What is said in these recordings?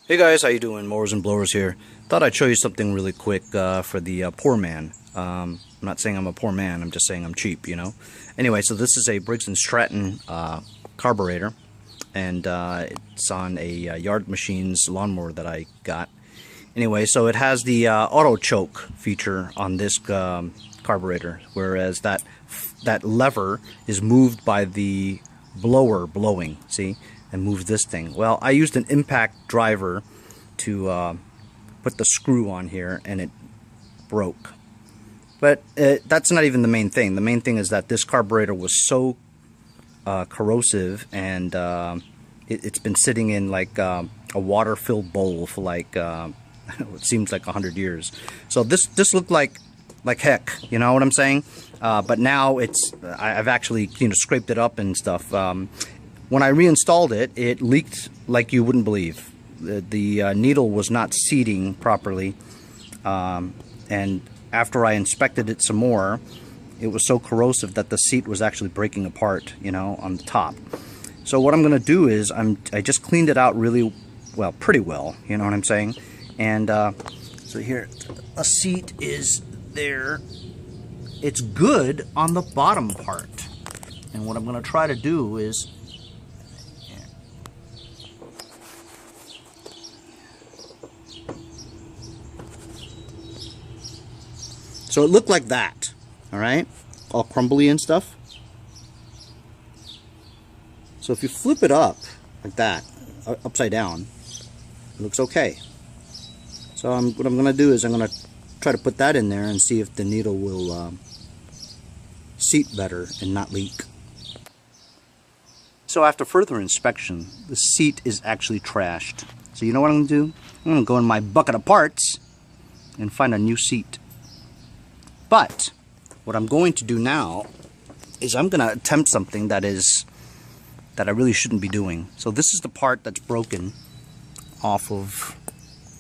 Hey guys, how you doing? Mowers and blowers here. Thought I'd show you something really quick for the poor man. I'm not saying I'm a poor man, I'm just saying I'm cheap, you know. Anyway, so this is a Briggs and Stratton carburetor, and it's on a Yard Machines lawnmower that I got. Anyway, so it has the auto choke feature on this carburetor, whereas that lever is moved by the blower blowing, see? And move this thing. Well, I used an impact driver to put the screw on here, and it broke. But that's not even the main thing. The main thing is that this carburetor was so corrosive, and it's been sitting in like a water-filled bowl for like it seems like 100 years. So this looked like heck, you know what I'm saying? But now I've actually scraped it up and stuff. When I reinstalled it, it leaked like you wouldn't believe. The needle was not seating properly, and after I inspected it some more, it was so corrosive that the seat was actually breaking apart, on the top. So what I'm going to do is I just cleaned it out really well, pretty well, you know what I'm saying? And so here, a seat is there. It's good on the bottom part, and what I'm going to try to do is so it looked like that, all right, all crumbly and stuff. So if you flip it up like that, upside down, it looks okay. So what I'm going to do is I'm going to try to put that in there and see if the needle will seat better and not leak. So after further inspection, the seat is actually trashed. So you know what I'm going to do? I'm going to go in my bucket of parts and find a new seat. But what I'm going to do now is I'm going to attempt something that I really shouldn't be doing. So this is the part that's broken off of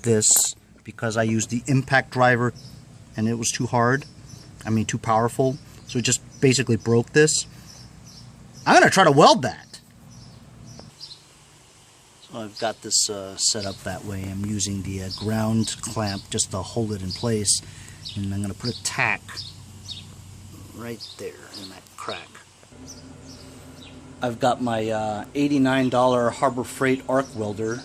this because I used the impact driver and it was too hard. I mean too powerful. So it just basically broke this. I'm going to try to weld that. So I've got this set up that way. I'm using the ground clamp just to hold it in place. And I'm going to put a tack right there in that crack. I've got my $89 Harbor Freight arc welder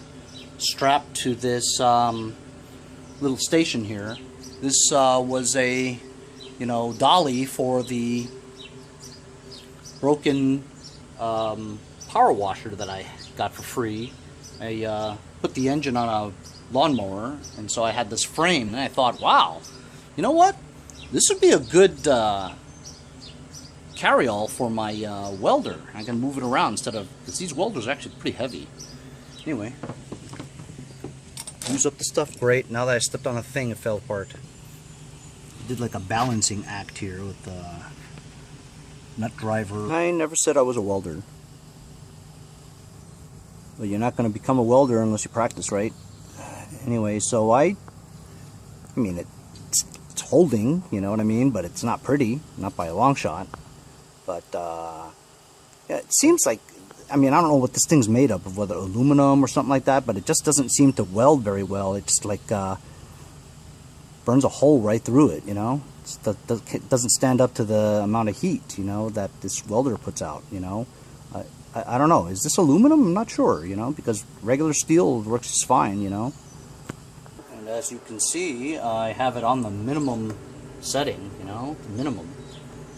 strapped to this little station here. This was a, dolly for the broken power washer that I got for free. I put the engine on a lawnmower, and so I had this frame, and I thought, wow, you know what? This would be a good carry-all for my welder. I can move it around instead of, because these welders are actually pretty heavy. Anyway, use up the stuff great. Now that I stepped on a thing, it fell apart. I did like a balancing act here with the nut driver. I never said I was a welder. But you're not going to become a welder unless you practice, right? Anyway, so I mean, it's holding, you know what I mean, but it's not pretty, not by a long shot. But yeah, it seems like, I mean, I don't know what this thing's made of whether aluminum or something like that, but it just doesn't seem to weld very well. It just like burns a hole right through it, it doesn't stand up to the amount of heat, that this welder puts out, I don't know. Is this aluminum? I'm not sure, because regular steel works just fine, And as you can see, I have it on the minimum setting, minimum.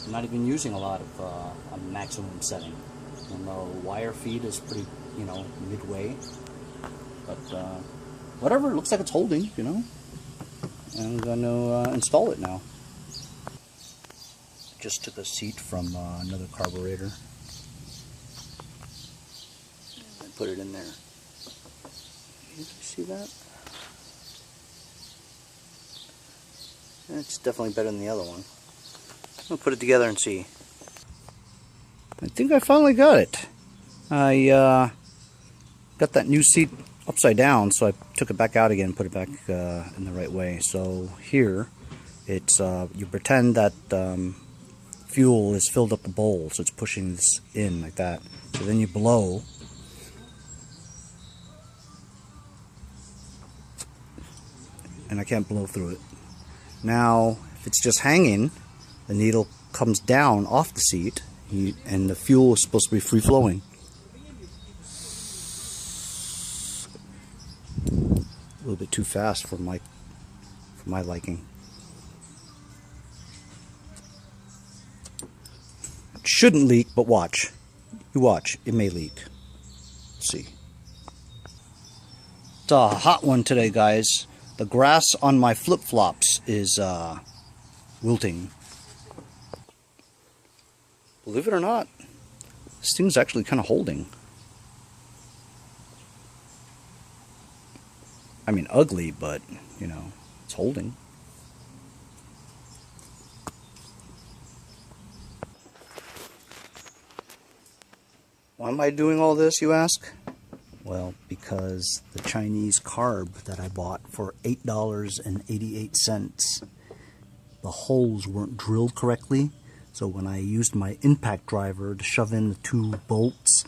I'm not even using a lot of a maximum setting. And the wire feed is pretty, midway. But whatever, it looks like it's holding, And I'm going to install it now. Just took a seat from another carburetor. And put it in there. You see that? It's definitely better than the other one. I'll put it together and see. I think I finally got it. I got that new seat upside down, so I took it back out again and put it back in the right way. So here, it's you pretend that fuel is filled up the bowl, so it's pushing this in like that. So then you blow, and I can't blow through it. Now, if it's just hanging, the needle comes down off the seat, and the fuel is supposed to be free-flowing. A little bit too fast for my liking. It shouldn't leak, but watch. You watch, it may leak. Let's see. It's a hot one today, guys. The grass on my flip-flops is wilting. Believe it or not, this thing's actually kind of holding. I mean, ugly, but, you know, it's holding. Why am I doing all this, you ask? Well, because the Chinese carb that I bought for $8.88, the holes weren't drilled correctly. So when I used my impact driver to shove in the 2 bolts,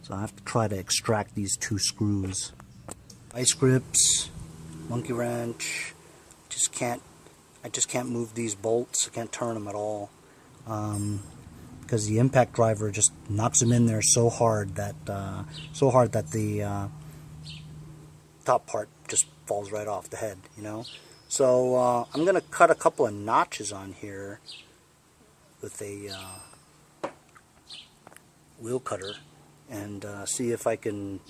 so I have to try to extract these 2 screws. Vice grips, monkey wrench, I just can't move these bolts. I can't turn them at all. Because the impact driver just knocks them in there so hard that the top part just falls right off the head, you know. So I'm gonna cut a couple of notches on here with a wheel cutter and see if I can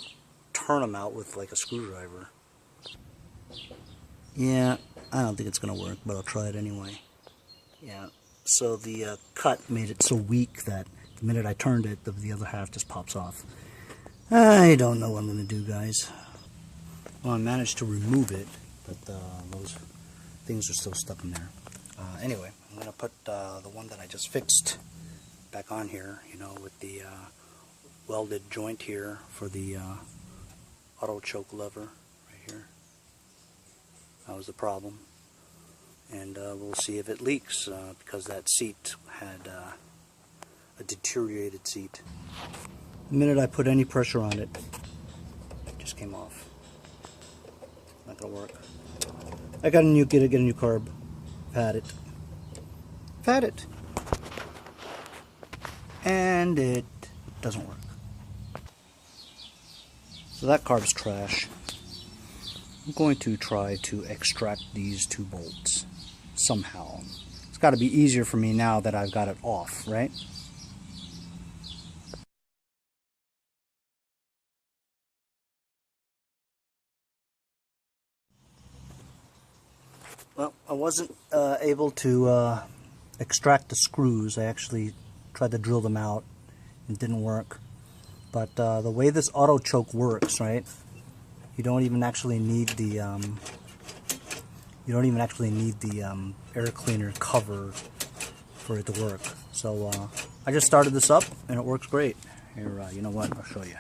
turn them out with like a screwdriver. Yeah, I don't think it's gonna work, but I'll try it anyway. Yeah. So the cut made it so weak that the minute I turned it, the other half just pops off. I don't know what I'm going to do, guys. Well, I managed to remove it, but those things are still stuck in there. Anyway, I'm going to put the one that I just fixed back on here, you know, with the welded joint here for the auto choke lever right here. That was the problem. And we'll see if it leaks because that seat had a deteriorated seat. The minute I put any pressure on it, it just came off. Not gonna work. I got a get a new carb. I've had it. And it doesn't work. So that carb's trash. I'm going to try to extract these 2 bolts. Somehow. It's got to be easier for me now that I've got it off, right? Well, I wasn't able to extract the screws. I actually tried to drill them out. It didn't work. But the way this auto choke works, right? You don't even actually need the air cleaner cover for it to work. So I just started this up and it works great. Here, you know what? I'll show you.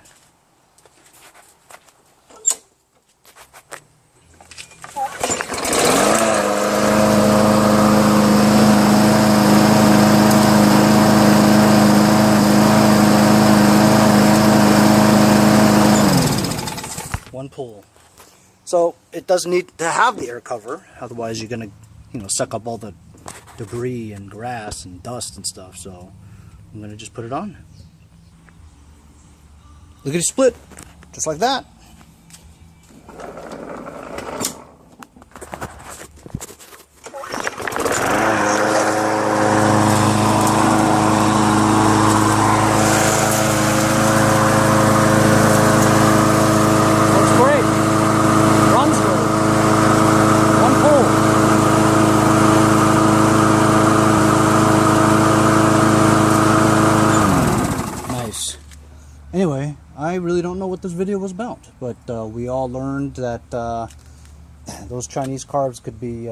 One pull. So it doesn't need to have the air cover, otherwise you're gonna, you know, suck up all the debris and grass and dust and stuff. So I'm gonna just put it on. Look at it split, just like that. Anyway, I really don't know what this video was about, but we all learned that those Chinese carbs could be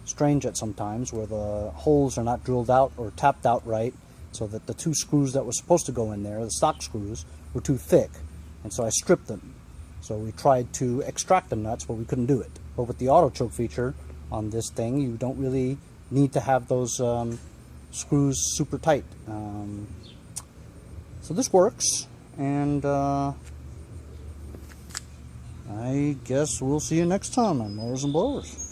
strange at some times, where the holes are not drilled out or tapped out right, so that the 2 screws that were supposed to go in there, the stock screws, were too thick, and so I stripped them. So we tried to extract the nuts, but we couldn't do it. But with the auto choke feature on this thing, you don't really need to have those screws super tight. So this works, and I guess we'll see you next time on Mowers and Blowers.